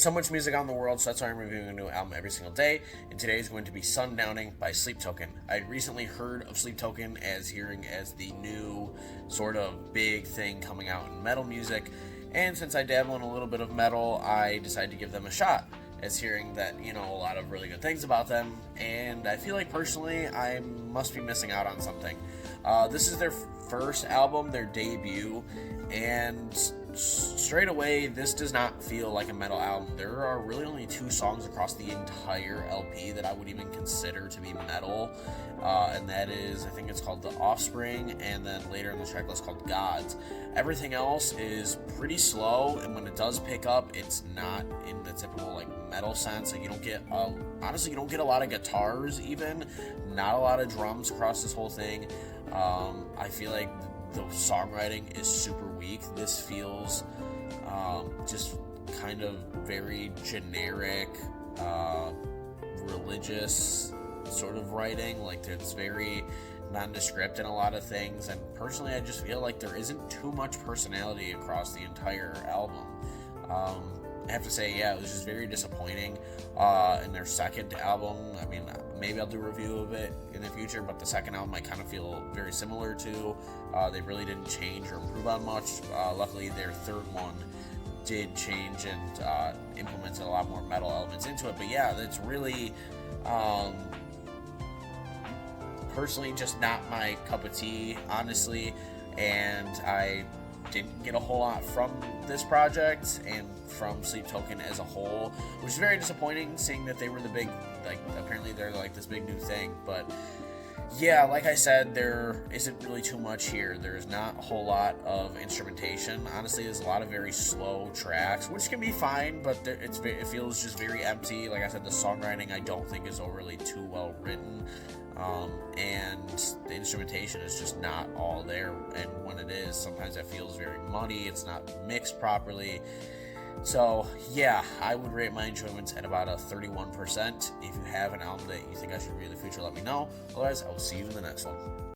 So much music out in the world, so that's why I'm reviewing a new album every single day. And today is going to be Sundowning by Sleep Token. I recently heard of Sleep Token as the new sort of big thing coming out in metal music. And since I dabble in a little bit of metal, I decided to give them a shot, as hearing that, a lot of really good things about them. And I feel like personally, I must be missing out on something. This is their first album, their debut, and straight away, this does not feel like a metal album. There are really only 2 songs across the entire LP that I would even consider to be metal, and that is, I think it's called The Offspring, and then later in the track list called Gods. Everything else is pretty slow, and when it does pick up, it's not in the typical metal sense. Like, you don't get honestly, you don't get a lot of guitars, even not a lot of drums across this whole thing. I feel like the songwriting is super weak. This feels just kind of very generic, religious sort of writing. Like, it's very nondescript in a lot of things, and personally I just feel like there isn't too much personality across the entire album. I have to say, yeah, it was just very disappointing in their second album. I mean, maybe I'll do a review of it in the future, but the second album I kind of feel very similar to. They really didn't change or improve on much. Luckily, their third one did change and implemented a lot more metal elements into it. But yeah, it's really, personally, just not my cup of tea, honestly, and I didn't get a whole lot from this project and from Sleep Token as a whole, which is very disappointing, seeing that they were the big, apparently they're this big new thing. But yeah, like I said, there isn't really too much here. There's not a whole lot of instrumentation. Honestly, there's a lot of very slow tracks, which can be fine, but it feels just very empty. Like I said, the songwriting I don't think is overly too well written. And the instrumentation is just not all there, and when it is, sometimes it feels very muddy. It's not mixed properly. So yeah, I would rate my enjoyment at about a 31%. If you have an album that you think I should review in the future, let me know. Otherwise, I will see you in the next one.